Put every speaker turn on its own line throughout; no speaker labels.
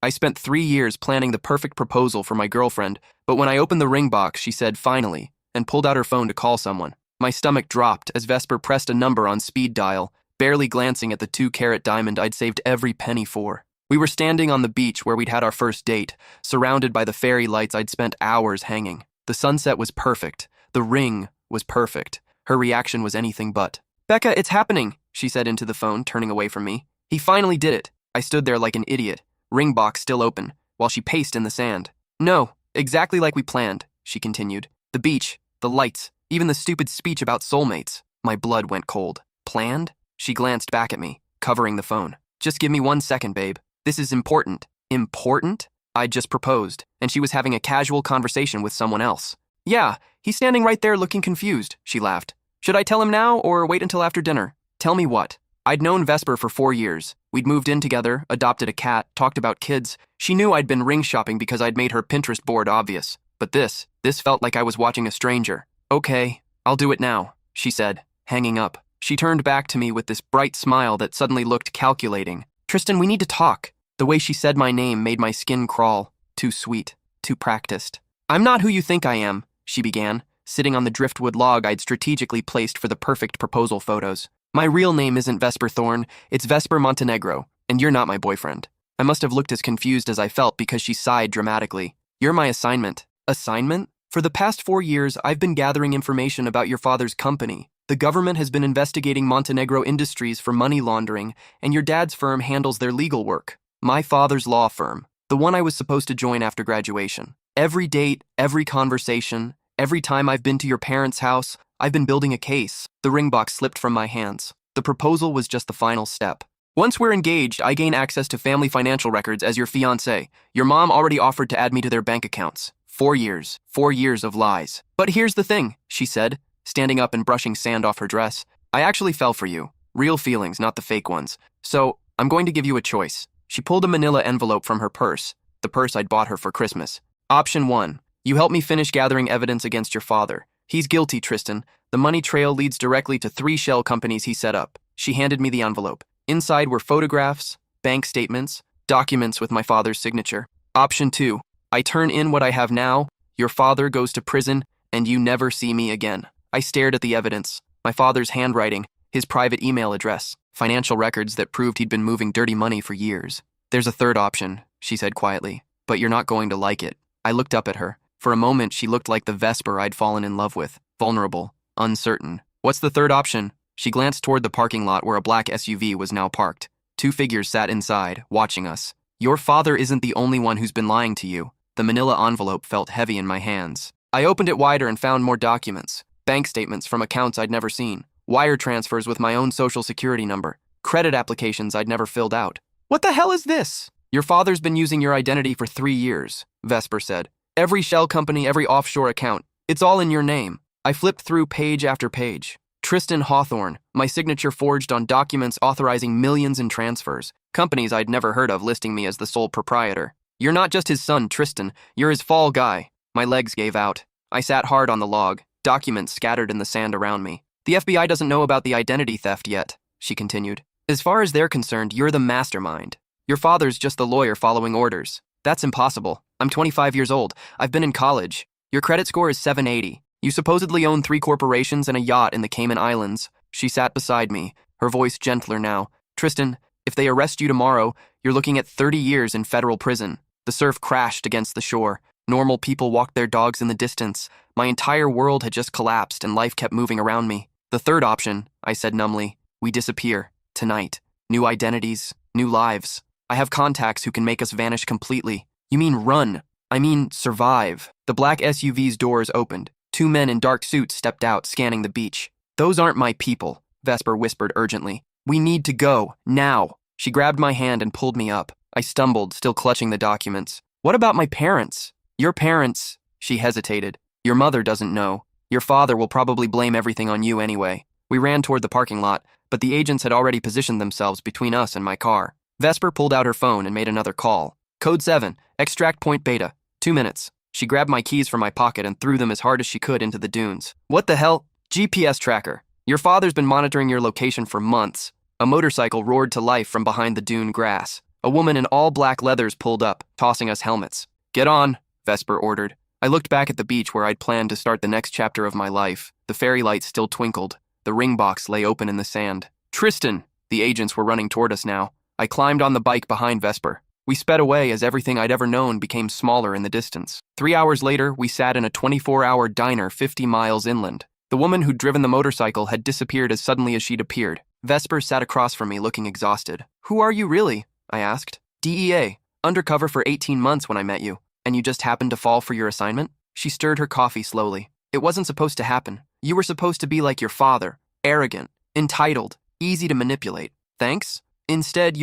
I spent 3 years planning the perfect proposal for my girlfriend, but when I opened the ring box, she said, finally, and pulled out her phone to call someone. My stomach dropped as Vesper pressed a number on speed dial, barely glancing at the 2-carat diamond I'd saved every penny for. We were standing on the beach where we'd had our first date, surrounded by the fairy lights I'd spent hours hanging. The sunset was perfect. The ring was perfect. Her reaction was anything but. "Becca, it's happening," she said into the phone, turning away from me. "He finally did it." I stood there like an idiot, ring box still open, while she paced in the sand. "No, exactly like we planned," she continued. "The beach, the lights, even the stupid speech about soulmates." My blood went cold. "Planned?" She glanced back at me, covering the phone. "Just give me 1 second, babe. This is important." Important? I'd just proposed, and she was having a casual conversation with someone else. "Yeah, he's standing right there looking confused," she laughed. "Should I tell him now or wait until after dinner?" "Tell me what?" I'd known Vesper for 4 years. We'd moved in together, adopted a cat, talked about kids. She knew I'd been ring shopping because I'd made her Pinterest board obvious. But this felt like I was watching a stranger. "Okay, I'll do it now," she said, hanging up. She turned back to me with this bright smile that suddenly looked calculating. "Tristan, we need to talk." The way she said my name made my skin crawl. Too sweet, too practiced. "I'm not who you think I am," she began, sitting on the driftwood log I'd strategically placed for the perfect proposal photos. "My real name isn't Vesper Thorne, it's Vesper Montenegro, and you're not my boyfriend." I must have looked as confused as I felt because she sighed dramatically. "You're my assignment." "Assignment? For the past 4 years, I've been gathering information about your father's company. The government has been investigating Montenegro Industries for money laundering, and your dad's firm handles their legal work. My father's law firm, the one I was supposed to join after graduation. Every date, every conversation, every time I've been to your parents' house, I've been building a case." The ring box slipped from my hands. The proposal was just the final step. "Once we're engaged, I gain access to family financial records as your fiancé. Your mom already offered to add me to their bank accounts. 4 years. 4 years of lies. But here's the thing," she said, standing up and brushing sand off her dress. "I actually fell for you. Real feelings, not the fake ones. So, I'm going to give you a choice." She pulled a manila envelope from her purse, the purse I'd bought her for Christmas. "Option 1. You help me finish gathering evidence against your father. He's guilty, Tristan. The money trail leads directly to 3 shell companies he set up." She handed me the envelope. Inside were photographs, bank statements, documents with my father's signature. "Option 2. I turn in what I have now, your father goes to prison, and you never see me again." I stared at the evidence. My father's handwriting, his private email address, financial records that proved he'd been moving dirty money for years. "There's a third option," she said quietly, "but you're not going to like it." I looked up at her. For a moment, she looked like the Vesper I'd fallen in love with, vulnerable, uncertain. "What's the third option?" She glanced toward the parking lot where a black SUV was now parked. 2 figures sat inside, watching us. "Your father isn't the only one who's been lying to you." The manila envelope felt heavy in my hands. I opened it wider and found more documents. Bank statements from accounts I'd never seen. Wire transfers with my own social security number. Credit applications I'd never filled out. "What the hell is this?" "Your father's been using your identity for 3 years, Vesper said. "Every shell company, every offshore account. It's all in your name." I flipped through page after page. Tristan Hawthorne, my signature forged on documents authorizing millions in transfers. Companies I'd never heard of listing me as the sole proprietor. "You're not just his son, Tristan. You're his fall guy." My legs gave out. I sat hard on the log, documents scattered in the sand around me. "The FBI doesn't know about the identity theft yet," she continued. "As far as they're concerned, you're the mastermind. Your father's just the lawyer following orders. That's impossible. I'm 25 years old. I've been in college. Your credit score is 780. You supposedly own 3 corporations and a yacht in the Cayman Islands." She sat beside me, her voice gentler now. "Tristan, if they arrest you tomorrow, you're looking at 30 years in federal prison." The surf crashed against the shore. Normal people walked their dogs in the distance. My entire world had just collapsed and life kept moving around me. "The third option," I said numbly. "We disappear. Tonight. New identities. New lives. I have contacts who can make us vanish completely." "You mean run?" "I mean survive." The black SUV's doors opened. 2 men in dark suits stepped out, scanning the beach. "Those aren't my people," Vesper whispered urgently. "We need to go. Now." She grabbed my hand and pulled me up. I stumbled, still clutching the documents. "What about my parents?" "Your parents," she hesitated. "Your mother doesn't know. Your father will probably blame everything on you anyway." We ran toward the parking lot, but the agents had already positioned themselves between us and my car. Vesper pulled out her phone and made another call. "Code 7, extract point beta. 2 minutes." She grabbed my keys from my pocket and threw them as hard as she could into the dunes. "What the hell?" "GPS tracker. Your father's been monitoring your location for months." A motorcycle roared to life from behind the dune grass. A woman in all black leathers pulled up, tossing us helmets. "Get on," Vesper ordered. I looked back at the beach where I'd planned to start the next chapter of my life. The fairy lights still twinkled. The ring box lay open in the sand. "Tristan!" The agents were running toward us now. I climbed on the bike behind Vesper. We sped away as everything I'd ever known became smaller in the distance. 3 hours later, we sat in a 24-hour diner 50 miles inland. The woman who'd driven the motorcycle had disappeared as suddenly as she'd appeared. Vesper sat across from me, looking exhausted. "Who are you really?" I asked. "DEA. Undercover for 18 months when I met you. And you just happened to fall for your assignment?" She stirred her coffee slowly. "It wasn't supposed to happen. You were supposed to be like your father. Arrogant. Entitled. Easy to manipulate. Thanks? Instead,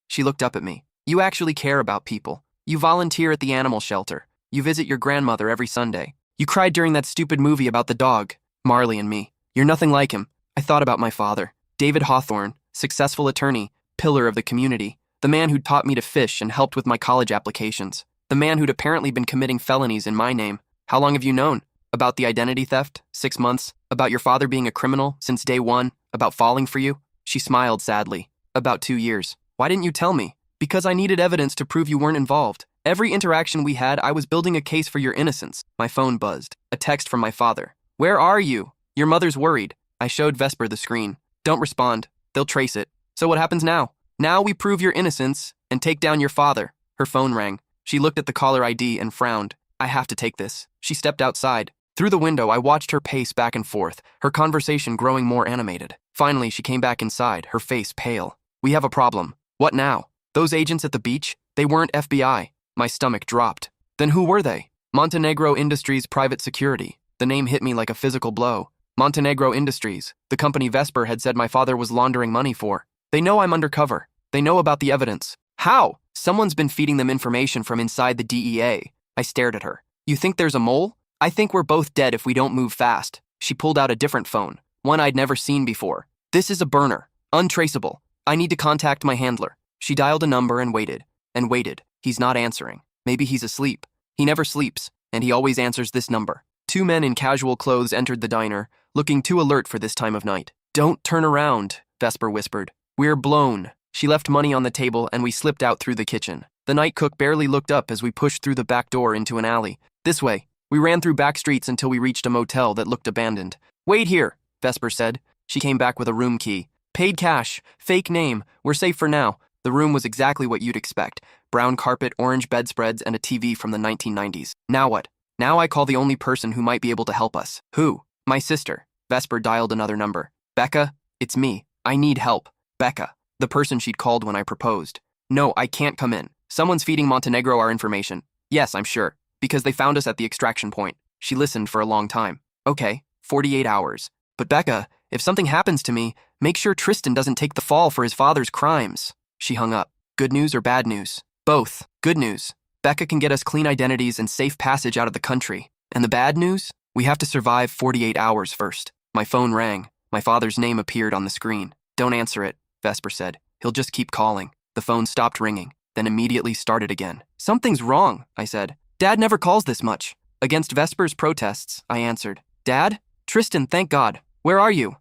She looked up at me. "You actually care about people. You volunteer at the animal shelter. You visit your grandmother every Sunday. You cried during that stupid movie about the dog, Marley and Me. You're nothing like him." I thought about my father. David Hawthorne, successful attorney, pillar of the community. The man who'd taught me to fish and helped with my college applications. The man who'd apparently been committing felonies in my name. "How long have you known?" "About the identity theft? 6 months. About your father being a criminal since day one. About falling for you." She smiled sadly. "About 2 years. Why didn't you tell me?" "Because I needed evidence to prove you weren't involved. Every interaction we had, I was building a case for your innocence." My phone buzzed. A text from my father. "Where are you? Your mother's worried." I showed Vesper the screen. "Don't respond. They'll trace it." "So what happens now?" "Now we prove your innocence and take down your father." Her phone rang. She looked at the caller ID and frowned. "I have to take this." She stepped outside. Through the window, I watched her pace back and forth, her conversation growing more animated. Finally, she came back inside, her face pale. "We have a problem." "What now?" "Those agents at the beach? They weren't FBI." My stomach dropped. "Then who were they?" "Montenegro Industries Private Security." The name hit me like a physical blow. Montenegro Industries, the company Vesper had said my father was laundering money for. They know I'm undercover. They know about the evidence. How? Someone's been feeding them information from inside the DEA. I stared at her. "You think there's a mole?" "I think we're both dead if we don't move fast." She pulled out a different phone, one I'd never seen before. "This is a burner. Untraceable. I need to contact my handler." She dialed a number and waited. And waited. He's not answering. Maybe he's asleep. He never sleeps, and he always answers this number. 2 men in casual clothes entered the diner, looking too alert for this time of night. "Don't turn around," Vesper whispered. "We're blown." She left money on the table and we slipped out through the kitchen. The night cook barely looked up as we pushed through the back door into an alley. "This way." We ran through back streets until we reached a motel that looked abandoned. "Wait here," Vesper said. She came back with a room key. "Paid cash. Fake name. We're safe for now." The room was exactly what you'd expect. Brown carpet, orange bedspreads, and a TV from the 1990s. Now what? Now I call the only person who might be able to help us. "Who?" "My sister." Vesper dialed another number. "Becca? It's me. I need help." "Becca." The person she'd called when I proposed. "No, I can't come in. Someone's feeding Montenegro our information." "Yes, I'm sure. Because they found us at the extraction point." She listened for a long time. "Okay, 48 hours. But Becca, if something happens to me, make sure Tristan doesn't take the fall for his father's crimes." She hung up. "Good news or bad news?" "Both. Good news. Becca can get us clean identities and safe passage out of the country. And the bad news? We have to survive 48 hours first." My phone rang. My father's name appeared on the screen. "Don't answer it," Vesper said. "He'll just keep calling." The phone stopped ringing, then immediately started again. "Something's wrong," I said. "Dad never calls this much." "Against Vesper's protests," I answered. "Dad? Tristan, thank God. Where are you?"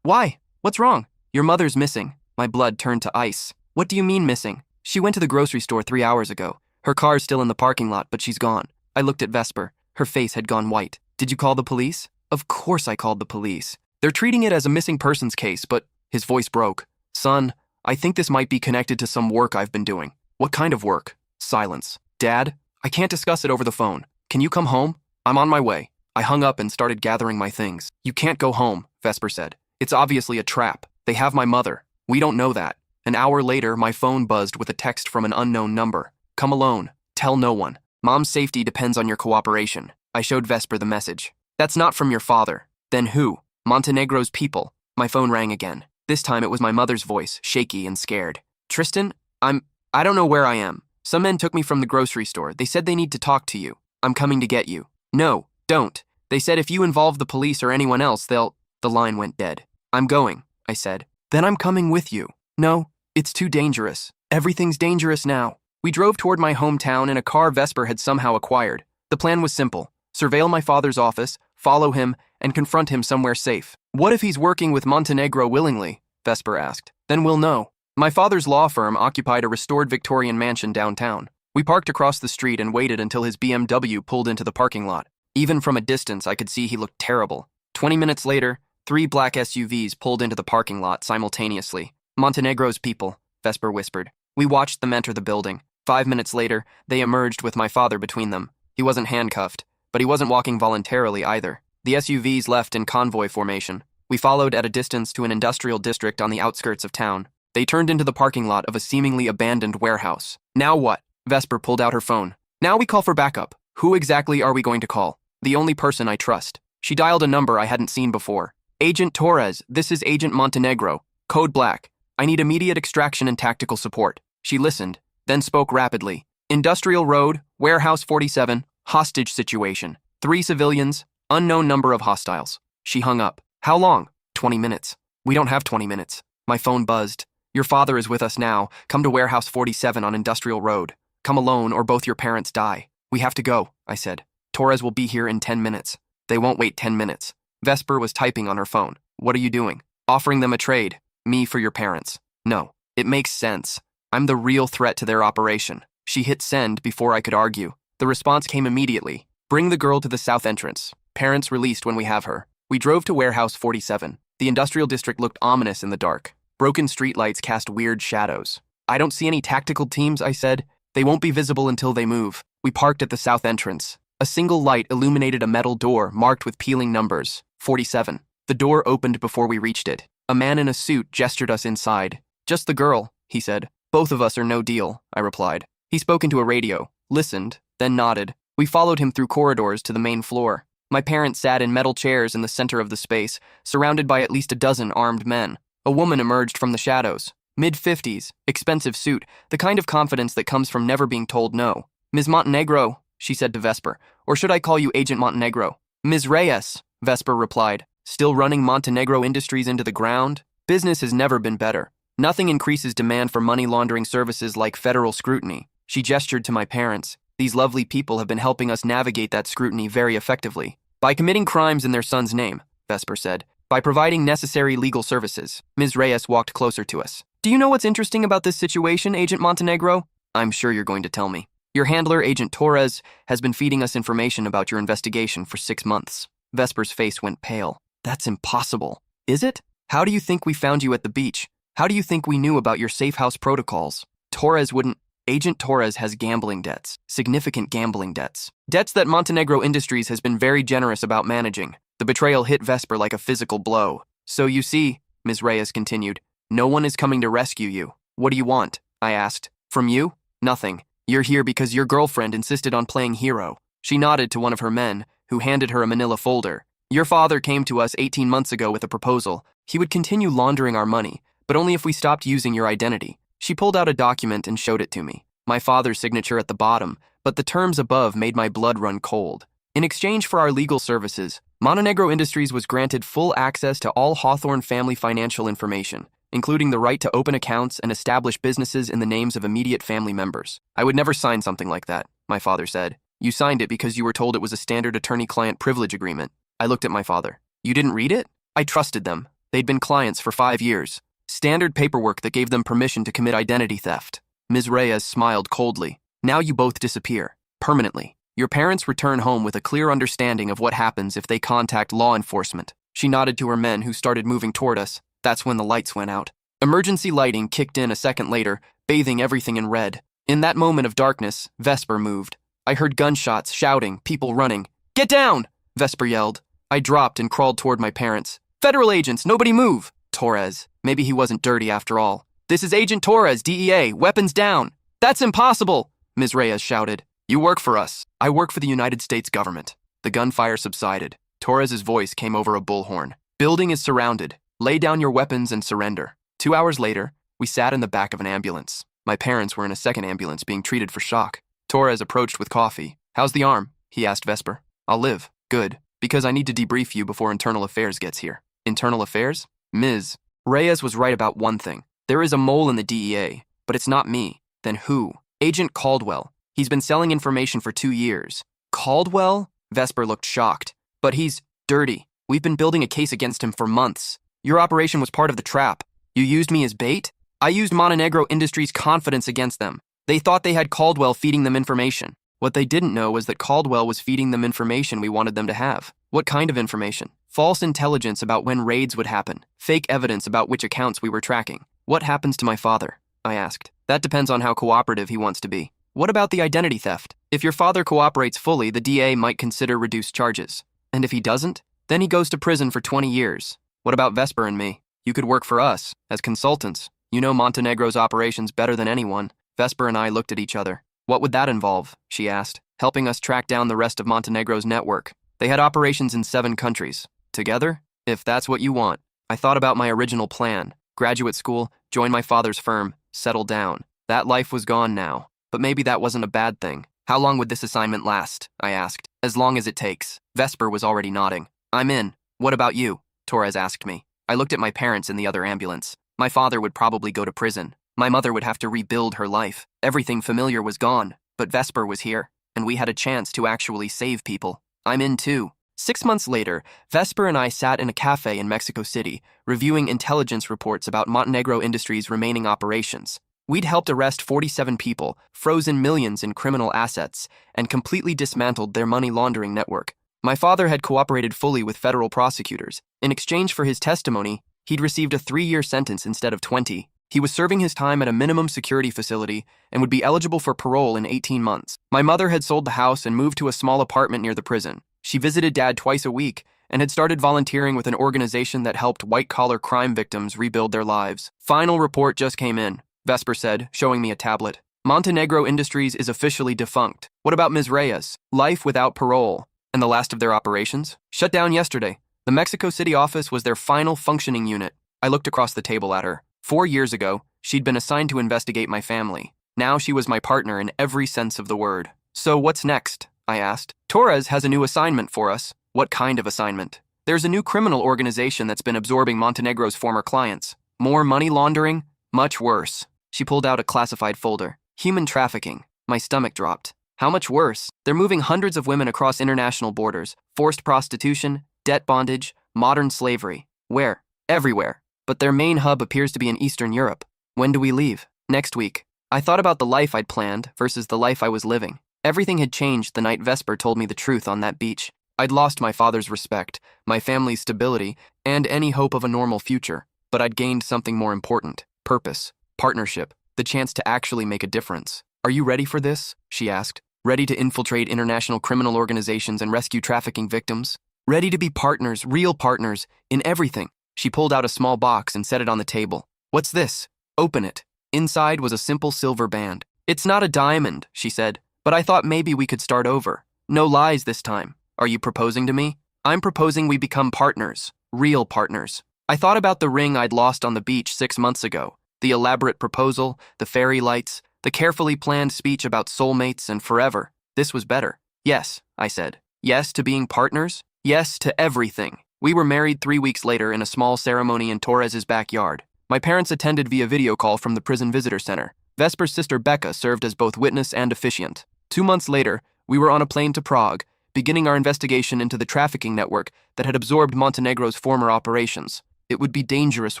Why? What's wrong?" "Your mother's missing." My blood turned to ice. "What do you mean missing?" "She went to the grocery store 3 hours ago. Her car's still in the parking lot, but she's gone." I looked at Vesper. Her face had gone white. "Did you call the police?" "Of course I called the police. They're treating it as a missing persons case, but..." His voice broke. "Son, I think this might be connected to some work I've been doing." "What kind of work?" Silence. "Dad, I can't discuss it over the phone. Can you come home? I'm on my way." I hung up and started gathering my things. "You can't go home," Vesper said. "It's obviously a trap. They have my mother. We don't know that." An hour later, my phone buzzed with a text from an unknown number. "Come alone. Tell no one. Mom's safety depends on your cooperation." I showed Vesper the message. "That's not from your father." "Then who?" "Montenegro's people." My phone rang again. This time it was my mother's voice, shaky and scared. "Tristan, I don't know where I am. Some men took me from the grocery store. They said they need to talk to you. I'm coming to get you." "No, don't. They said if you involve the police or anyone else, they'll..." The line went dead. "I'm going," I said. "Then I'm coming with you." "No, it's too dangerous. Everything's dangerous now." We drove toward my hometown in a car Vesper had somehow acquired. The plan was simple. Surveil my father's office, follow him, and confront him somewhere safe. "What if he's working with Montenegro willingly?" Vesper asked. "Then we'll know." My father's law firm occupied a restored Victorian mansion downtown. We parked across the street and waited until his BMW pulled into the parking lot. Even from a distance, I could see he looked terrible. 20 minutes later, 3 black SUVs pulled into the parking lot simultaneously. Montenegro's people, Vesper whispered. We watched them enter the building. 5 minutes later, they emerged with my father between them. He wasn't handcuffed, but he wasn't walking voluntarily either. The SUVs left in convoy formation. We followed at a distance to an industrial district on the outskirts of town. They turned into the parking lot of a seemingly abandoned warehouse. Now what? Vesper pulled out her phone. Now we call for backup. Who exactly are we going to call? The only person I trust. She dialed a number I hadn't seen before. Agent Torres, this is Agent Montenegro. Code Black. I need immediate extraction and tactical support. She listened, then spoke rapidly. Industrial Road, Warehouse 47, hostage situation. 3 civilians, unknown number of hostiles. She hung up. How long? 20 minutes. We don't have 20 minutes. My phone buzzed. Your father is with us now. Come to Warehouse 47 on Industrial Road. Come alone or both your parents die. We have to go, I said. Torres will be here in 10 minutes. They won't wait 10 minutes. Vesper was typing on her phone. What are you doing? Offering them a trade. Me for your parents. No, it makes sense. I'm the real threat to their operation. She hit send before I could argue. The response came immediately. Bring the girl to the south entrance. Parents released when we have her. We drove to Warehouse 47. The industrial district looked ominous in the dark. Broken streetlights cast weird shadows. I don't see any tactical teams, I said. They won't be visible until they move. We parked at the south entrance. A single light illuminated a metal door marked with peeling numbers, 47. The door opened before we reached it. A man in a suit gestured us inside. Just the girl, he said. Both of us are no deal, I replied. He spoke into a radio, listened, then nodded. We followed him through corridors to the main floor. My parents sat in metal chairs in the center of the space, surrounded by at least a dozen armed men. A woman emerged from the shadows. Mid-50s, expensive suit, the kind of confidence that comes from never being told no. Ms. Montenegro, she said to Vesper, or should I call you Agent Montenegro? Ms. Reyes, Vesper replied, still running Montenegro Industries into the ground? Business has never been better. Nothing increases demand for money laundering services like federal scrutiny. She gestured to my parents. These lovely people have been helping us navigate that scrutiny very effectively. By committing crimes in their son's name, Vesper said. By providing necessary legal services. Ms. Reyes walked closer to us. Do you know what's interesting about this situation, Agent Montenegro? I'm sure you're going to tell me. Your handler, Agent Torres, has been feeding us information about your investigation for 6 months. Vesper's face went pale. That's impossible. Is it? How do you think we found you at the beach? How do you think we knew about your safe house protocols? Torres wouldn't. Agent Torres has gambling debts, significant gambling debts. Debts that Montenegro Industries has been very generous about managing. The betrayal hit Vesper like a physical blow. So you see, Ms. Reyes continued, no one is coming to rescue you. What do you want? I asked. From you? Nothing. You're here because your girlfriend insisted on playing hero. She nodded to one of her men, who handed her a manila folder. Your father came to us 18 months ago with a proposal. He would continue laundering our money, but only if we stopped using your identity. She pulled out a document and showed it to me. My father's signature at the bottom, but the terms above made my blood run cold. In exchange for our legal services, Montenegro Industries was granted full access to all Hawthorne family financial information, including the right to open accounts and establish businesses in the names of immediate family members. I would never sign something like that, my father said. You signed it because you were told it was a standard attorney-client privilege agreement. I looked at my father. You didn't read it? I trusted them. They'd been clients for 5 years. Standard paperwork that gave them permission to commit identity theft. Ms. Reyes smiled coldly. Now you both disappear. Permanently. Your parents return home with a clear understanding of what happens if they contact law enforcement. She nodded to her men who started moving toward us. That's when the lights went out. Emergency lighting kicked in a second later, bathing everything in red. In that moment of darkness, Vesper moved. I heard gunshots, shouting, people running. Get down! Vesper yelled. I dropped and crawled toward my parents. Federal agents, nobody move! Torres. Maybe he wasn't dirty after all. This is Agent Torres, DEA, weapons down. That's impossible, Ms. Reyes shouted. You work for us. I work for the United States government. The gunfire subsided. Torres's voice came over a bullhorn. Building is surrounded. Lay down your weapons and surrender. 2 hours later, we sat in the back of an ambulance. My parents were in a second ambulance being treated for shock. Torres approached with coffee. How's the arm? He asked Vesper. I'll live. Good. Because I need to debrief you before Internal Affairs gets here. Internal Affairs? Ms. Reyes was right about one thing. There is a mole in the DEA, but it's not me. Then who? Agent Caldwell. He's been selling information for 2 years. Caldwell? Vesper looked shocked. But he's dirty. We've been building a case against him for months. Your operation was part of the trap. You used me as bait? I used Montenegro Industries' confidence against them. They thought they had Caldwell feeding them information. What they didn't know was that Caldwell was feeding them information we wanted them to have. What kind of information? False intelligence about when raids would happen. Fake evidence about which accounts we were tracking. What happens to my father? I asked. That depends on how cooperative he wants to be. What about the identity theft? If your father cooperates fully, the DA might consider reduced charges. And if he doesn't, then he goes to prison for 20 years. What about Vesper and me? You could work for us, as consultants. You know Montenegro's operations better than anyone. Vesper and I looked at each other. What would that involve? She asked, helping us track down the rest of Montenegro's network. They had operations in 7 countries. Together? If that's what you want. I thought about my original plan. Graduate school, join my father's firm, settle down. That life was gone now. But maybe that wasn't a bad thing. How long would this assignment last? I asked. As long as it takes. Vesper was already nodding. I'm in. What about you? Torres asked me. I looked at my parents in the other ambulance. My father would probably go to prison. My mother would have to rebuild her life. Everything familiar was gone, but Vesper was here, and we had a chance to actually save people. I'm in too. 6 months later, Vesper and I sat in a cafe in Mexico City, reviewing intelligence reports about Montenegro Industries' remaining operations. We'd helped arrest 47 people, frozen millions in criminal assets, and completely dismantled their money laundering network. My father had cooperated fully with federal prosecutors. In exchange for his testimony, he'd received a 3-year sentence instead of 20. He was serving his time at a minimum security facility and would be eligible for parole in 18 months. My mother had sold the house and moved to a small apartment near the prison. She visited Dad twice a week and had started volunteering with an organization that helped white-collar crime victims rebuild their lives. Final report just came in, Vesper said, showing me a tablet. Montenegro Industries is officially defunct. What about Ms. Reyes? Life without parole. And the last of their operations? Shut down yesterday. The Mexico City office was their final functioning unit. I looked across the table at her. 4 years ago, she'd been assigned to investigate my family. Now she was my partner in every sense of the word. So what's next? I asked. Torres has a new assignment for us. What kind of assignment? There's a new criminal organization that's been absorbing Montenegro's former clients. More money laundering? Much worse. She pulled out a classified folder. Human trafficking. My stomach dropped. How much worse? They're moving hundreds of women across international borders. Forced prostitution, debt bondage, modern slavery. Where? Everywhere. But their main hub appears to be in Eastern Europe. When do we leave? Next week. I thought about the life I'd planned versus the life I was living. Everything had changed the night Vesper told me the truth on that beach. I'd lost my father's respect, my family's stability, and any hope of a normal future. But I'd gained something more important. Purpose. Partnership. The chance to actually make a difference. Are you ready for this? She asked. Ready to infiltrate international criminal organizations and rescue trafficking victims? Ready to be partners, real partners, in everything. She pulled out a small box and set it on the table. What's this? Open it. Inside was a simple silver band. It's not a diamond, she said, but I thought maybe we could start over. No lies this time. Are you proposing to me? I'm proposing we become partners. Real partners. I thought about the ring I'd lost on the beach 6 months ago. The elaborate proposal, the fairy lights, the carefully planned speech about soulmates and forever. This was better. Yes, I said. Yes to being partners. Yes to everything. We were married 3 weeks later in a small ceremony in Torres's backyard. My parents attended via video call from the prison visitor center. Vesper's sister Becca served as both witness and officiant. 2 months later, we were on a plane to Prague, beginning our investigation into the trafficking network that had absorbed Montenegro's former operations. It would be dangerous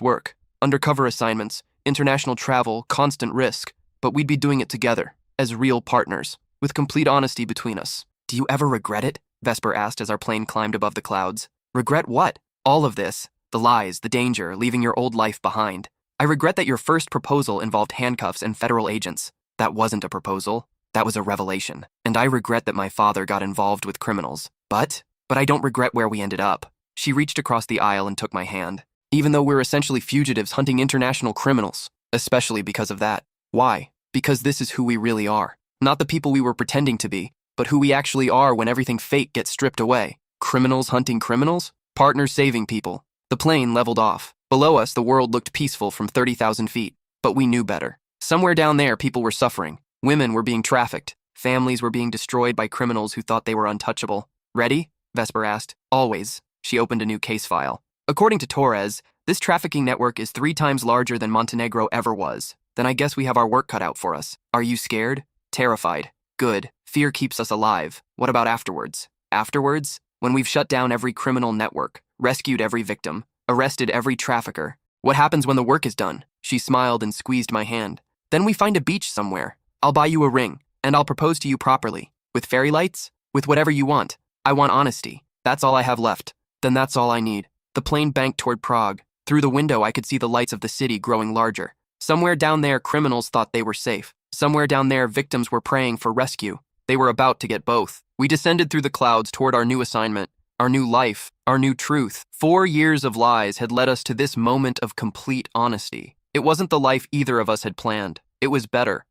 work, undercover assignments, international travel, constant risk, but we'd be doing it together, as real partners, with complete honesty between us. Do you ever regret it? Vesper asked as our plane climbed above the clouds. Regret what? All of this. The lies, the danger, leaving your old life behind. I regret that your first proposal involved handcuffs and federal agents. That wasn't a proposal. That was a revelation. And I regret that my father got involved with criminals. But I don't regret where we ended up. She reached across the aisle and took my hand. Even though we're essentially fugitives hunting international criminals. Especially because of that. Why? Because this is who we really are. Not the people we were pretending to be, but who we actually are when everything fake gets stripped away. Criminals hunting criminals? Partners saving people. The plane leveled off. Below us, the world looked peaceful from 30,000 feet. But we knew better. Somewhere down there, people were suffering. Women were being trafficked. Families were being destroyed by criminals who thought they were untouchable. Ready? Vesper asked. Always. She opened a new case file. According to Torres, this trafficking network is 3 times larger than Montenegro ever was. Then I guess we have our work cut out for us. Are you scared? Terrified. Good. Fear keeps us alive. What about afterwards? Afterwards? When we've shut down every criminal network, rescued every victim, arrested every trafficker, What happens when the work is done? She smiled and squeezed my hand. Then we find a beach somewhere. I'll buy you a ring, and I'll propose to you properly. With fairy lights? With whatever you want. I want honesty. That's all I have left. Then that's all I need. The plane banked toward Prague. Through the window, I could see the lights of the city growing larger. Somewhere down there, criminals thought they were safe. Somewhere down there, victims were praying for rescue. They were about to get both. We descended through the clouds toward our new assignment, our new life, our new truth. 4 years of lies had led us to this moment of complete honesty. It wasn't the life either of us had planned. It was better.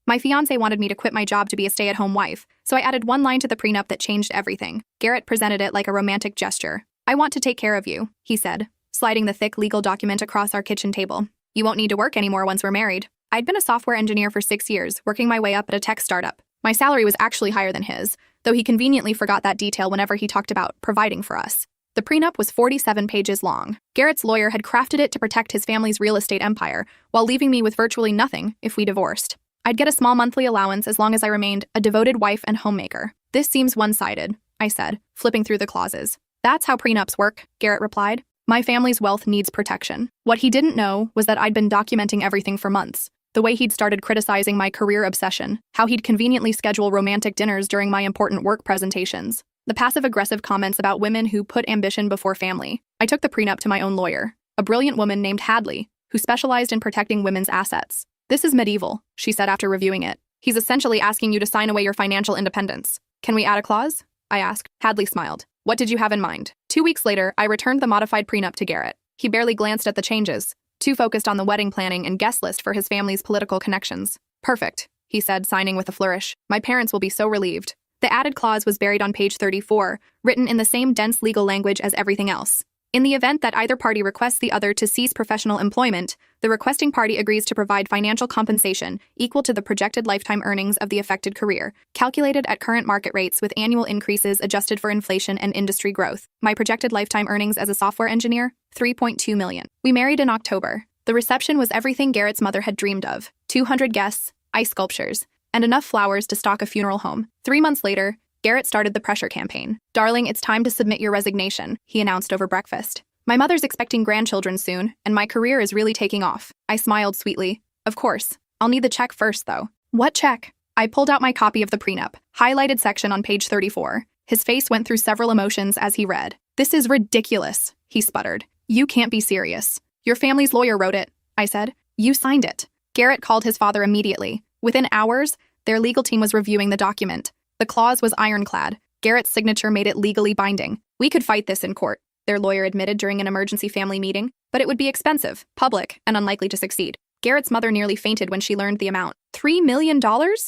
My fiancé wanted me to quit my job to be a stay-at-home wife, so I added one line to the prenup that changed everything. Garrett presented it like a romantic gesture. "I want to take care of you," he said, sliding the thick legal document across our kitchen table. "You won't need to work anymore once we're married." I'd been a software engineer for 6 years, working my way up at a tech startup. My salary was actually higher than his, though he conveniently forgot that detail whenever he talked about providing for us. The prenup was 47 pages long. Garrett's lawyer had crafted it to protect his family's real estate empire, while leaving me with virtually nothing if we divorced. I'd get a small monthly allowance as long as I remained a devoted wife and homemaker. "This seems one-sided," I said, flipping through the clauses. "That's how prenups work," Garrett replied. "My family's wealth needs protection." What he didn't know was that I'd been documenting everything for months. The way he'd started criticizing my career obsession, how he'd conveniently schedule romantic dinners during my important work presentations, the passive-aggressive comments about women who put ambition before family. I took the prenup to my own lawyer, a brilliant woman named Hadley, who specialized in protecting women's assets. "This is medieval," she said after reviewing it. "He's essentially asking you to sign away your financial independence. Can we add a clause?" I asked. Hadley smiled. "What did you have in mind?" 2 weeks later, I returned the modified prenup to Garrett. He barely glanced at the changes, too focused on the wedding planning and guest list for his family's political connections. "Perfect," he said, signing with a flourish. "My parents will be so relieved." The added clause was buried on page 34, written in the same dense legal language as everything else. In the event that either party requests the other to cease professional employment, the requesting party agrees to provide financial compensation equal to the projected lifetime earnings of the affected career, calculated at current market rates with annual increases adjusted for inflation and industry growth. My projected lifetime earnings as a software engineer? $3.2 million. We married in October. The reception was everything Garrett's mother had dreamed of: 200 guests, ice sculptures, and enough flowers to stock a funeral home. 3 months later, Garrett started the pressure campaign. "Darling, it's time to submit your resignation," he announced over breakfast. "My mother's expecting grandchildren soon, and my career is really taking off." I smiled sweetly. "Of course. I'll need the check first, though." "What check?" I pulled out my copy of the prenup, highlighted section on page 34. His face went through several emotions as he read. "This is ridiculous," he sputtered. "You can't be serious." "Your family's lawyer wrote it," I said. "You signed it." Garrett called his father immediately. Within hours, their legal team was reviewing the document. The clause was ironclad. Garrett's signature made it legally binding. "We could fight this in court," their lawyer admitted during an emergency family meeting, "but it would be expensive, public, and unlikely to succeed." Garrett's mother nearly fainted when she learned the amount. $3 million?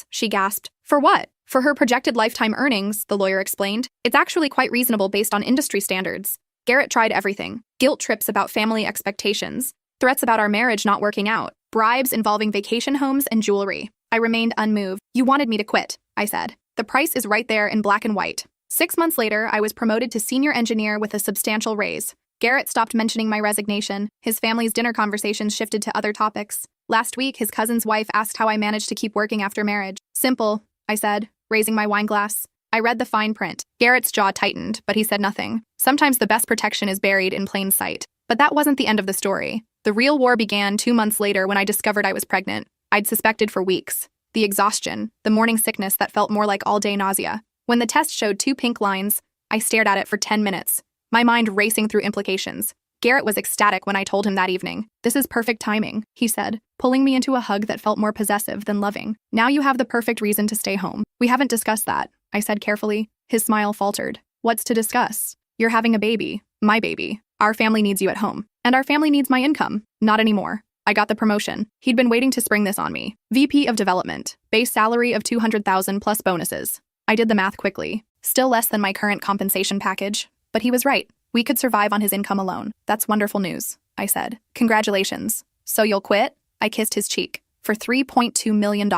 She gasped. "For what?" "For her projected lifetime earnings," the lawyer explained. "It's actually quite reasonable based on industry standards." Garrett tried everything. Guilt trips about family expectations, threats about our marriage not working out, bribes involving vacation homes and jewelry. I remained unmoved. "You wanted me to quit," I said. "The price is right there in black and white." 6 months later, I was promoted to senior engineer with a substantial raise. Garrett stopped mentioning my resignation. His family's dinner conversations shifted to other topics. Last week, his cousin's wife asked how I managed to keep working after marriage. "Simple," I said, raising my wine glass. I read the fine print. Garrett's jaw tightened, but he said nothing. Sometimes the best protection is buried in plain sight. But that wasn't the end of the story. The real war began 2 months later when I discovered I was pregnant. I'd suspected for weeks. The exhaustion, the morning sickness that felt more like all-day nausea. When the test showed 2 pink lines, I stared at it for 10 minutes, my mind racing through implications. Garrett was ecstatic when I told him that evening. "This is perfect timing," he said, pulling me into a hug that felt more possessive than loving. "Now you have the perfect reason to stay home." "We haven't discussed that," I said carefully. His smile faltered. "What's to discuss? You're having a baby. My baby. Our family needs you at home. And our family needs my income. Not anymore." I got the promotion. He'd been waiting to spring this on me. VP of Development. Base salary of $200,000 plus bonuses. I did the math quickly. Still less than my current compensation package. But he was right. We could survive on his income alone. "That's wonderful news," I said. "Congratulations. So you'll quit?" I kissed his cheek. "For $3.2 million.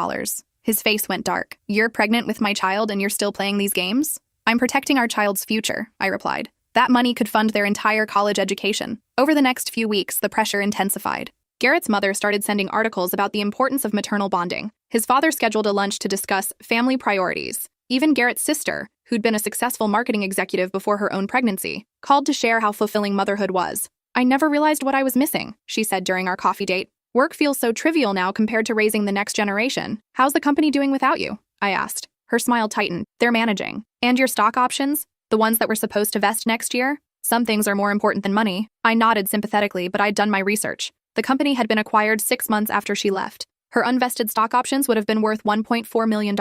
His face went dark. "You're pregnant with my child and you're still playing these games?" "I'm protecting our child's future," I replied. That money could fund their entire college education. Over the next few weeks, the pressure intensified. Garrett's mother started sending articles about the importance of maternal bonding. His father scheduled a lunch to discuss family priorities. Even Garrett's sister, who'd been a successful marketing executive before her own pregnancy, called to share how fulfilling motherhood was. I never realized what I was missing, she said during our coffee date. Work feels so trivial now compared to raising the next generation. How's the company doing without you? I asked. Her smile tightened. They're managing. And your stock options? The ones that were supposed to vest next year? Some things are more important than money. I nodded sympathetically, but I'd done my research. The company had been acquired 6 months after she left. Her unvested stock options would have been worth $1.4 million.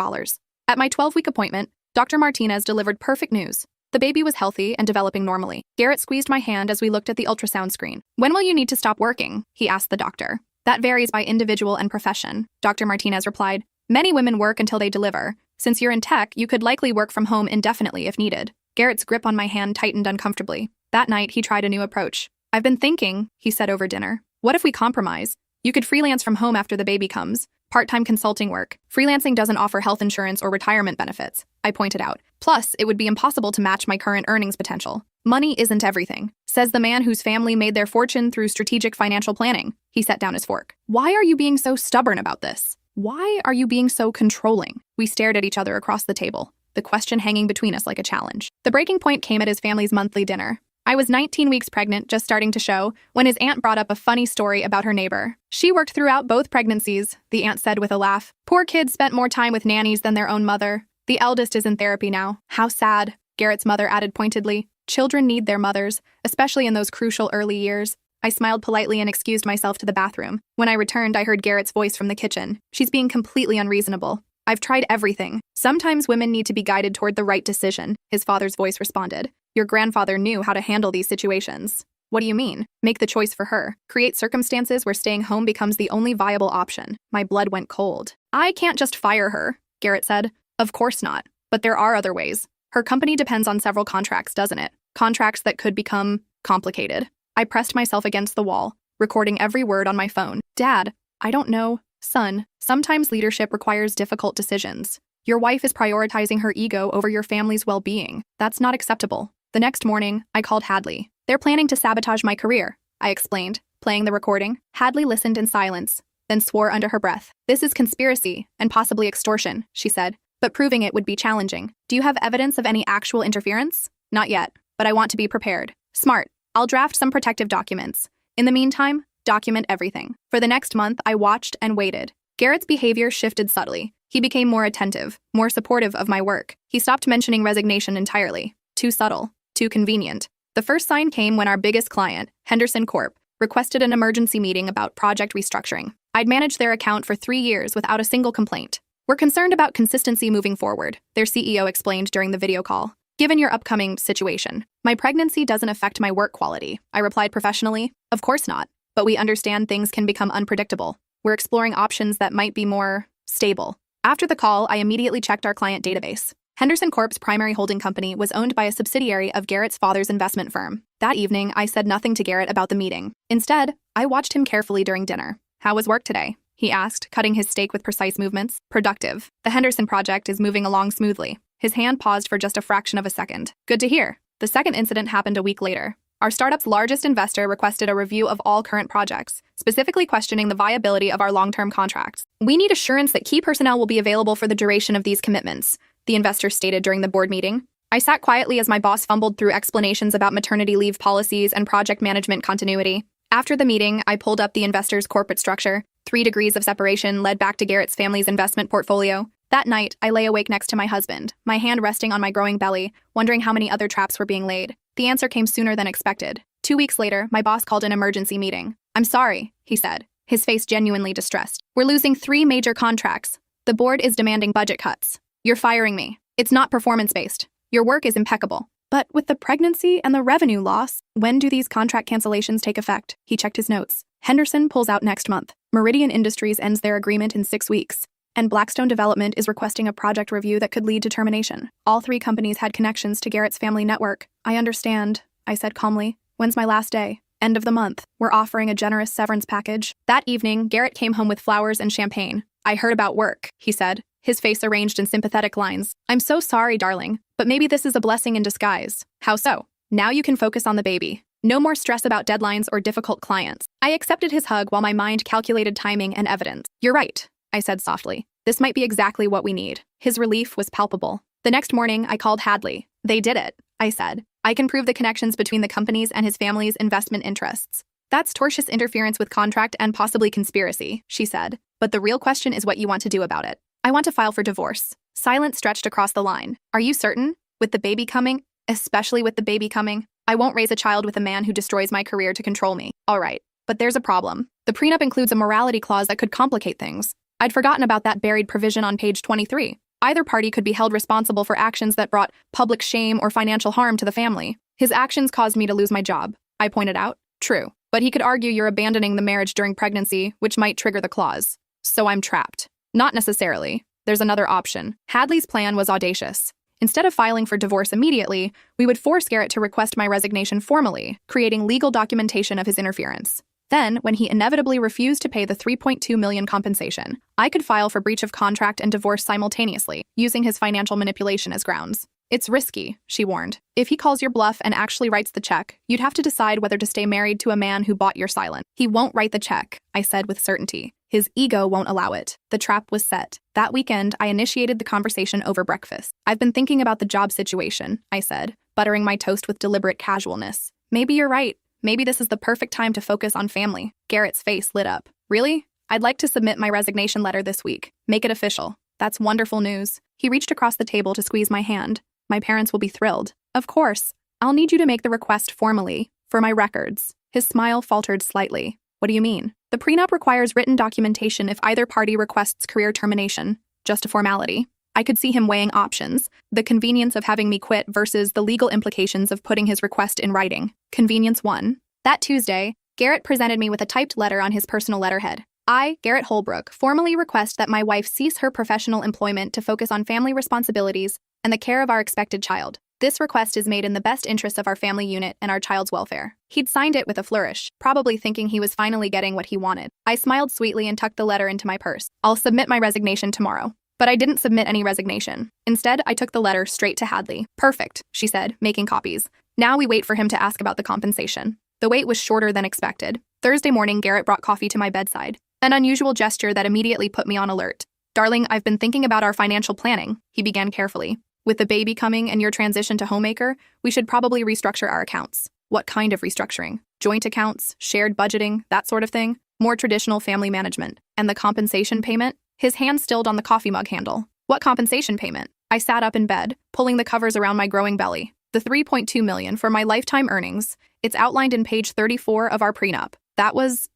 At my 12-week appointment, Dr. Martinez delivered perfect news. The baby was healthy and developing normally. Garrett squeezed my hand as we looked at the ultrasound screen. When will you need to stop working? He asked the doctor. That varies by individual and profession, Dr. Martinez replied. Many women work until they deliver. Since you're in tech, you could likely work from home indefinitely if needed. Garrett's grip on my hand tightened uncomfortably. That night, he tried a new approach. I've been thinking, he said over dinner. What if we compromise? You could freelance from home after the baby comes. Part-time consulting work. Freelancing doesn't offer health insurance or retirement benefits, I pointed out. Plus, it would be impossible to match my current earnings potential. Money isn't everything, says the man whose family made their fortune through strategic financial planning. He set down his fork. Why are you being so stubborn about this? Why are you being so controlling? We stared at each other across the table, the question hanging between us like a challenge. The breaking point came at his family's monthly dinner. I was 19 weeks pregnant, just starting to show, when his aunt brought up a funny story about her neighbor. She worked throughout both pregnancies, the aunt said with a laugh. Poor kids spent more time with nannies than their own mother. The eldest is in therapy now. How sad, Garrett's mother added pointedly. Children need their mothers, especially in those crucial early years. I smiled politely and excused myself to the bathroom. When I returned, I heard Garrett's voice from the kitchen. She's being completely unreasonable. I've tried everything. Sometimes women need to be guided toward the right decision, his father's voice responded. Your grandfather knew how to handle these situations. What do you mean? Make the choice for her. Create circumstances where staying home becomes the only viable option. My blood went cold. I can't just fire her, Garrett said. Of course not. But there are other ways. Her company depends on several contracts, doesn't it? Contracts that could become complicated. I pressed myself against the wall, recording every word on my phone. Dad, I don't know. Son, sometimes leadership requires difficult decisions. Your wife is prioritizing her ego over your family's well-being. That's not acceptable. The next morning, I called Hadley. They're planning to sabotage my career, I explained, playing the recording. Hadley listened in silence, then swore under her breath. This is conspiracy and possibly extortion, she said, but proving it would be challenging. Do you have evidence of any actual interference? Not yet, but I want to be prepared. Smart. I'll draft some protective documents. In the meantime, document everything. For the next month, I watched and waited. Garrett's behavior shifted subtly. He became more attentive, more supportive of my work. He stopped mentioning resignation entirely. Too subtle. Too convenient. The first sign came when our biggest client, Henderson Corp., requested an emergency meeting about project restructuring. I'd managed their account for 3 years without a single complaint. We're concerned about consistency moving forward, their CEO explained during the video call. Given your upcoming situation, my pregnancy doesn't affect my work quality, I replied professionally. Of course not, but we understand things can become unpredictable. We're exploring options that might be more stable. After the call, I immediately checked our client database. Henderson Corp's primary holding company was owned by a subsidiary of Garrett's father's investment firm. That evening, I said nothing to Garrett about the meeting. Instead, I watched him carefully during dinner. How was work today? He asked, cutting his steak with precise movements. Productive. The Henderson project is moving along smoothly. His hand paused for just a fraction of a second. Good to hear. The second incident happened a week later. Our startup's largest investor requested a review of all current projects, specifically questioning the viability of our long-term contracts. We need assurance that key personnel will be available for the duration of these commitments, the investor stated during the board meeting. I sat quietly as my boss fumbled through explanations about maternity leave policies and project management continuity. After the meeting, I pulled up the investor's corporate structure. 3 degrees of separation led back to Garrett's family's investment portfolio. That night, I lay awake next to my husband, my hand resting on my growing belly, wondering how many other traps were being laid. The answer came sooner than expected. 2 weeks later, my boss called an emergency meeting. I'm sorry, he said, his face genuinely distressed. We're losing 3 major contracts. The board is demanding budget cuts. You're firing me. It's not performance-based. Your work is impeccable. But with the pregnancy and the revenue loss, when do these contract cancellations take effect? He checked his notes. Henderson pulls out next month. Meridian Industries ends their agreement in 6 weeks. And Blackstone Development is requesting a project review that could lead to termination. All 3 companies had connections to Garrett's family network. I understand, I said calmly. When's my last day? End of the month. We're offering a generous severance package. That evening, Garrett came home with flowers and champagne. I heard about work, he said, his face arranged in sympathetic lines. I'm so sorry, darling, but maybe this is a blessing in disguise. How so? Now you can focus on the baby. No more stress about deadlines or difficult clients. I accepted his hug while my mind calculated timing and evidence. You're right, I said softly. This might be exactly what we need. His relief was palpable. The next morning, I called Hadley. They did it, I said. I can prove the connections between the companies and his family's investment interests. That's tortious interference with contract and possibly conspiracy, she said. But the real question is what you want to do about it. I want to file for divorce. Silence stretched across the line. Are you certain? With the baby coming? Especially with the baby coming? I won't raise a child with a man who destroys my career to control me. All right. But there's a problem. The prenup includes a morality clause that could complicate things. I'd forgotten about that buried provision on page 23. Either party could be held responsible for actions that brought public shame or financial harm to the family. His actions caused me to lose my job, I pointed out. True. But he could argue you're abandoning the marriage during pregnancy, which might trigger the clause. So I'm trapped. Not necessarily. There's another option. Hadley's plan was audacious. Instead of filing for divorce immediately, we would force Garrett to request my resignation formally, creating legal documentation of his interference. Then, when he inevitably refused to pay the $3.2 million compensation, I could file for breach of contract and divorce simultaneously, using his financial manipulation as grounds. It's risky, she warned. If he calls your bluff and actually writes the check, you'd have to decide whether to stay married to a man who bought your silence. He won't write the check, I said with certainty. His ego won't allow it. The trap was set. That weekend, I initiated the conversation over breakfast. I've been thinking about the job situation, I said, buttering my toast with deliberate casualness. Maybe you're right. Maybe this is the perfect time to focus on family. Garrett's face lit up. Really? I'd like to submit my resignation letter this week. Make it official. That's wonderful news. He reached across the table to squeeze my hand. My parents will be thrilled. Of course. I'll need you to make the request formally, for my records. His smile faltered slightly. What do you mean? The prenup requires written documentation if either party requests career termination. Just a formality. I could see him weighing options, the convenience of having me quit versus the legal implications of putting his request in writing. Convenience 1. That Tuesday, Garrett presented me with a typed letter on his personal letterhead. I, Garrett Holbrook, formally request that my wife cease her professional employment to focus on family responsibilities and the care of our expected child. This request is made in the best interest of our family unit and our child's welfare. He'd signed it with a flourish, probably thinking he was finally getting what he wanted. I smiled sweetly and tucked the letter into my purse. I'll submit my resignation tomorrow. But I didn't submit any resignation. Instead, I took the letter straight to Hadley. Perfect, she said, making copies. Now we wait for him to ask about the compensation. The wait was shorter than expected. Thursday morning, Garrett brought coffee to my bedside. An unusual gesture that immediately put me on alert. Darling, I've been thinking about our financial planning, he began carefully. With the baby coming and your transition to homemaker, we should probably restructure our accounts. What kind of restructuring? Joint accounts, shared budgeting, that sort of thing? More traditional family management. And the compensation payment? His hand stilled on the coffee mug handle. What compensation payment? I sat up in bed, pulling the covers around my growing belly. The $3.2 million for my lifetime earnings. It's outlined in page 34 of our prenup. That was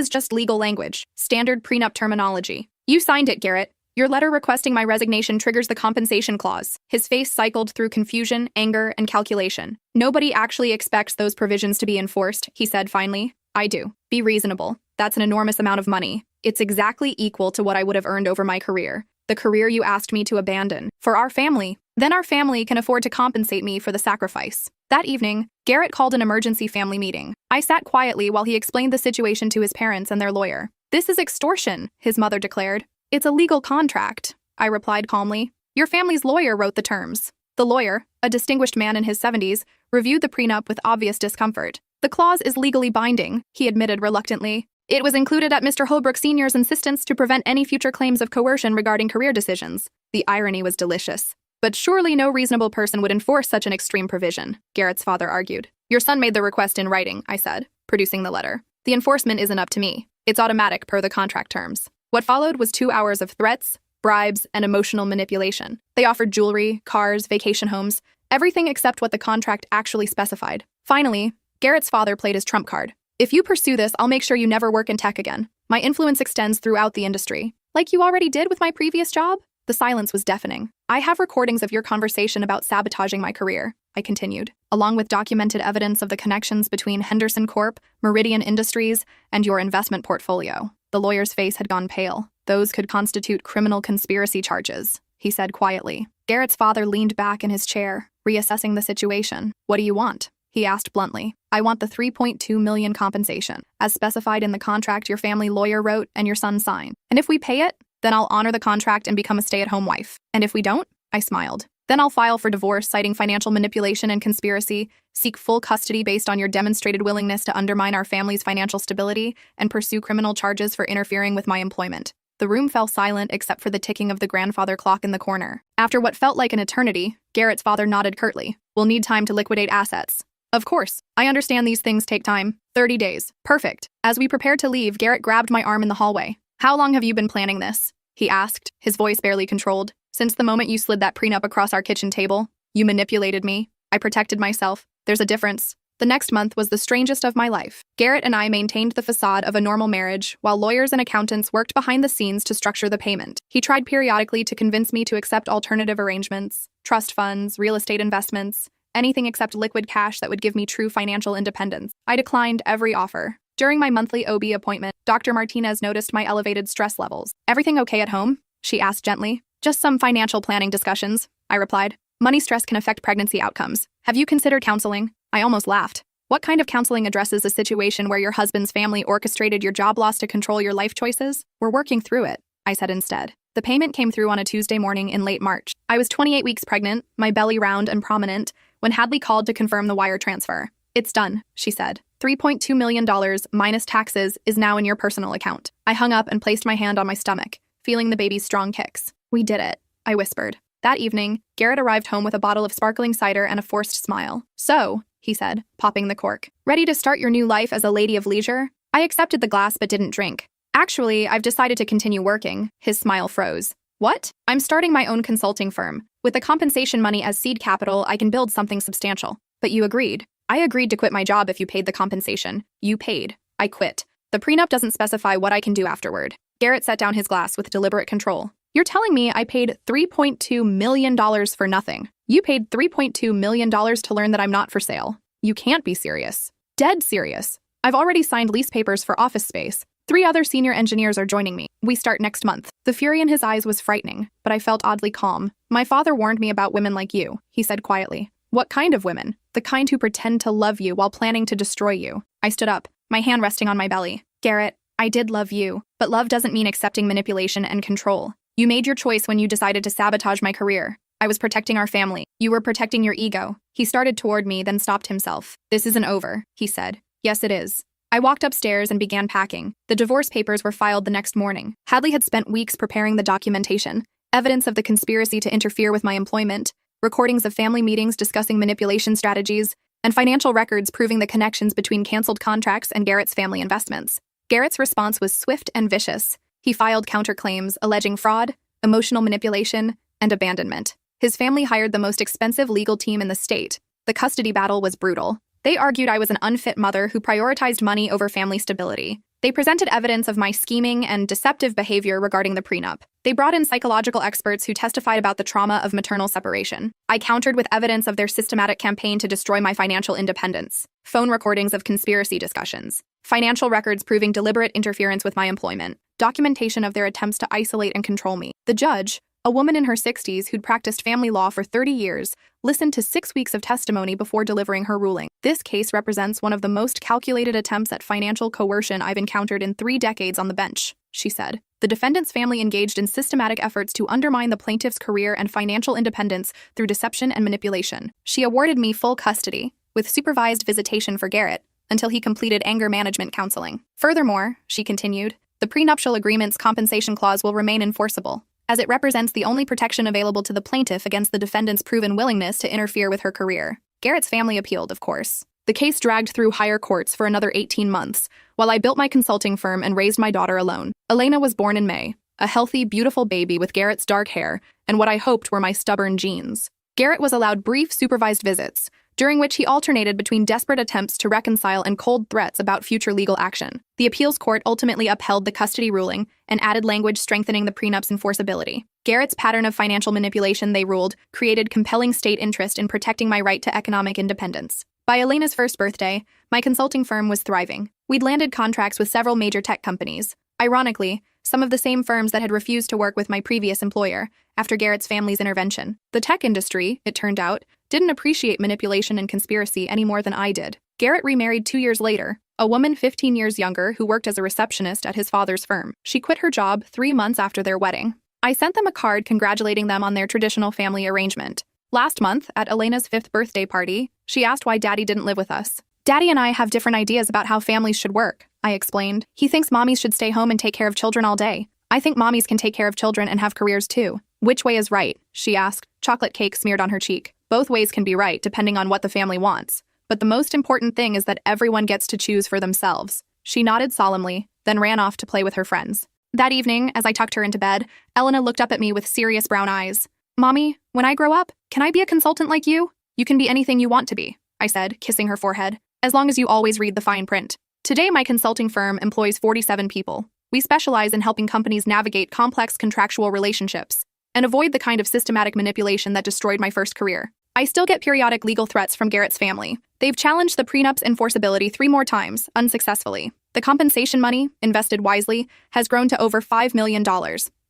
just legal language. Standard prenup terminology. You signed it, Garrett. Your letter requesting my resignation triggers the compensation clause. His face cycled through confusion, anger, and calculation. Nobody actually expects those provisions to be enforced, he said finally. I do. Be reasonable. That's an enormous amount of money. It's exactly equal to what I would have earned over my career. The career you asked me to abandon. For our family. Then our family can afford to compensate me for the sacrifice. That evening, Garrett called an emergency family meeting. I sat quietly while he explained the situation to his parents and their lawyer. This is extortion, his mother declared. It's a legal contract, I replied calmly. Your family's lawyer wrote the terms. The lawyer, a distinguished man in his 70s, reviewed the prenup with obvious discomfort. The clause is legally binding, he admitted reluctantly. It was included at Mr. Holbrook Sr.'s insistence to prevent any future claims of coercion regarding career decisions. The irony was delicious. But surely no reasonable person would enforce such an extreme provision, Garrett's father argued. Your son made the request in writing, I said, producing the letter. The enforcement isn't up to me. It's automatic per the contract terms. What followed was 2 hours of threats, bribes, and emotional manipulation. They offered jewelry, cars, vacation homes, everything except what the contract actually specified. Finally, Garrett's father played his trump card. If you pursue this, I'll make sure you never work in tech again. My influence extends throughout the industry. Like you already did with my previous job? The silence was deafening. I have recordings of your conversation about sabotaging my career, I continued, along with documented evidence of the connections between Henderson Corp., Meridian Industries, and your investment portfolio. The lawyer's face had gone pale. Those could constitute criminal conspiracy charges, he said quietly. Garrett's father leaned back in his chair, reassessing the situation. What do you want? He asked bluntly. I want the $3.2 million compensation, as specified in the contract your family lawyer wrote and your son signed. And if we pay it, then I'll honor the contract and become a stay-at-home wife. And if we don't, I smiled. Then I'll file for divorce, citing financial manipulation and conspiracy, seek full custody based on your demonstrated willingness to undermine our family's financial stability, and pursue criminal charges for interfering with my employment. The room fell silent except for the ticking of the grandfather clock in the corner. After what felt like an eternity, Garrett's father nodded curtly. "We'll need time to liquidate assets." "Of course. I understand these things take time. 30 days. Perfect." As we prepared to leave, Garrett grabbed my arm in the hallway. "How long have you been planning this?" he asked, his voice barely controlled. "Since the moment you slid that prenup across our kitchen table. You manipulated me. I protected myself. There's a difference." The next month was the strangest of my life. Garrett and I maintained the facade of a normal marriage, while lawyers and accountants worked behind the scenes to structure the payment. He tried periodically to convince me to accept alternative arrangements, trust funds, real estate investments, anything except liquid cash that would give me true financial independence. I declined every offer. During my monthly OB appointment, Dr. Martinez noticed my elevated stress levels. "Everything okay at home?" she asked gently. "Just some financial planning discussions," I replied. "Money stress can affect pregnancy outcomes. Have you considered counseling?" I almost laughed. What kind of counseling addresses a situation where your husband's family orchestrated your job loss to control your life choices? "We're working through it," I said instead. The payment came through on a Tuesday morning in late March. I was 28 weeks pregnant, my belly round and prominent, when Hadley called to confirm the wire transfer. "It's done," she said. $3.2 million minus taxes is now in your personal account." I hung up and placed my hand on my stomach, feeling the baby's strong kicks. "We did it," I whispered. That evening, Garrett arrived home with a bottle of sparkling cider and a forced smile. "So," he said, popping the cork, "ready to start your new life as a lady of leisure?" I accepted the glass but didn't drink. "Actually, I've decided to continue working." His smile froze. "What?" "I'm starting my own consulting firm. With the compensation money as seed capital, I can build something substantial." "But you agreed." "I agreed to quit my job if you paid the compensation." "You paid." "I quit. The prenup doesn't specify what I can do afterward." Garrett set down his glass with deliberate control. "You're telling me I paid $3.2 million for nothing? You paid $3.2 million to learn that I'm not for sale? You can't be serious." "Dead serious. I've already signed lease papers for office space. 3 other senior engineers are joining me. We start next month." The fury in his eyes was frightening, but I felt oddly calm. "My father warned me about women like you," he said quietly. "What kind of women?" "The kind who pretend to love you while planning to destroy you." I stood up, my hand resting on my belly. "Garrett, I did love you, but love doesn't mean accepting manipulation and control. You made your choice when you decided to sabotage my career. I was protecting our family. You were protecting your ego." He started toward me, then stopped himself. "This isn't over," he said. "Yes, it is." I walked upstairs and began packing. The divorce papers were filed the next morning. Hadley had spent weeks preparing the documentation, evidence of the conspiracy to interfere with my employment, recordings of family meetings discussing manipulation strategies, and financial records proving the connections between canceled contracts and Garrett's family investments. Garrett's response was swift and vicious. He filed counterclaims alleging fraud, emotional manipulation, and abandonment. His family hired the most expensive legal team in the state. The custody battle was brutal. They argued I was an unfit mother who prioritized money over family stability. They presented evidence of my scheming and deceptive behavior regarding the prenup. They brought in psychological experts who testified about the trauma of maternal separation. I countered with evidence of their systematic campaign to destroy my financial independence. Phone recordings of conspiracy discussions. Financial records proving deliberate interference with my employment. Documentation of their attempts to isolate and control me. The judge, a woman in her 60s who'd practiced family law for 30 years, listened to 6 weeks of testimony before delivering her ruling. "This case represents one of the most calculated attempts at financial coercion I've encountered in 3 decades on the bench," she said. "The defendant's family engaged in systematic efforts to undermine the plaintiff's career and financial independence through deception and manipulation." She awarded me full custody, with supervised visitation for Garrett, until he completed anger management counseling. "Furthermore," she continued, "the prenuptial agreement's compensation clause will remain enforceable, as it represents the only protection available to the plaintiff against the defendant's proven willingness to interfere with her career." Garrett's family appealed, of course. The case dragged through higher courts for another 18 months, while I built my consulting firm and raised my daughter alone. Elena was born in May, a healthy, beautiful baby with Garrett's dark hair and what I hoped were my stubborn genes. Garrett was allowed brief supervised visits, during which he alternated between desperate attempts to reconcile and cold threats about future legal action. The appeals court ultimately upheld the custody ruling and added language strengthening the prenup's enforceability. Garrett's pattern of financial manipulation, they ruled, created compelling state interest in protecting my right to economic independence. By Elena's first birthday, my consulting firm was thriving. We'd landed contracts with several major tech companies. Ironically, some of the same firms that had refused to work with my previous employer after Garrett's family's intervention. The tech industry, it turned out, didn't appreciate manipulation and conspiracy any more than I did. Garrett remarried 2 years later, a woman 15 years younger who worked as a receptionist at his father's firm. She quit her job 3 months after their wedding. I sent them a card congratulating them on their traditional family arrangement. Last month, at Elena's 5th birthday party, she asked why Daddy didn't live with us. "Daddy and I have different ideas about how families should work," I explained. "He thinks mommies should stay home and take care of children all day. I think mommies can take care of children and have careers too. Which way is right? She asked, chocolate cake smeared on her cheek. Both ways can be right, depending on what the family wants. But the most important thing is that everyone gets to choose for themselves. She nodded solemnly, then ran off to play with her friends. That evening, as I tucked her into bed, Elena looked up at me with serious brown eyes. Mommy, when I grow up, can I be a consultant like you? You can be anything you want to be, I said, kissing her forehead, as long as you always read the fine print. Today, my consulting firm employs 47 people. We specialize in helping companies navigate complex contractual relationships and avoid the kind of systematic manipulation that destroyed my first career. I still get periodic legal threats from Garrett's family. They've challenged the prenup's enforceability 3 more times, unsuccessfully. The compensation money, invested wisely, has grown to over $5 million,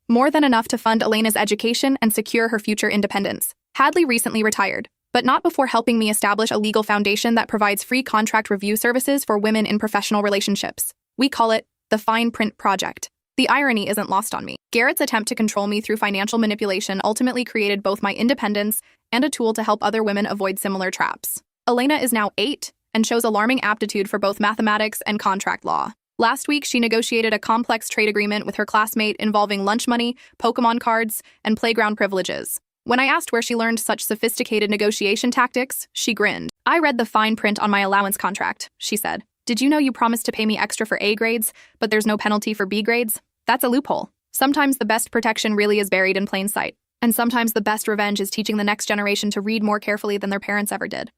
more than enough to fund Elena's education and secure her future independence. Hadley recently retired, but not before helping me establish a legal foundation that provides free contract review services for women in professional relationships. We call it the Fine Print Project. The irony isn't lost on me. Garrett's attempt to control me through financial manipulation ultimately created both my independence and a tool to help other women avoid similar traps. Elena is now 8 and shows alarming aptitude for both mathematics and contract law. Last week, she negotiated a complex trade agreement with her classmate involving lunch money, Pokemon cards, and playground privileges. When I asked where she learned such sophisticated negotiation tactics, she grinned. I read the fine print on my allowance contract, she said. Did you know you promised to pay me extra for A grades, but there's no penalty for B grades? That's a loophole. Sometimes the best protection really is buried in plain sight. And sometimes the best revenge is teaching the next generation to read more carefully than their parents ever did.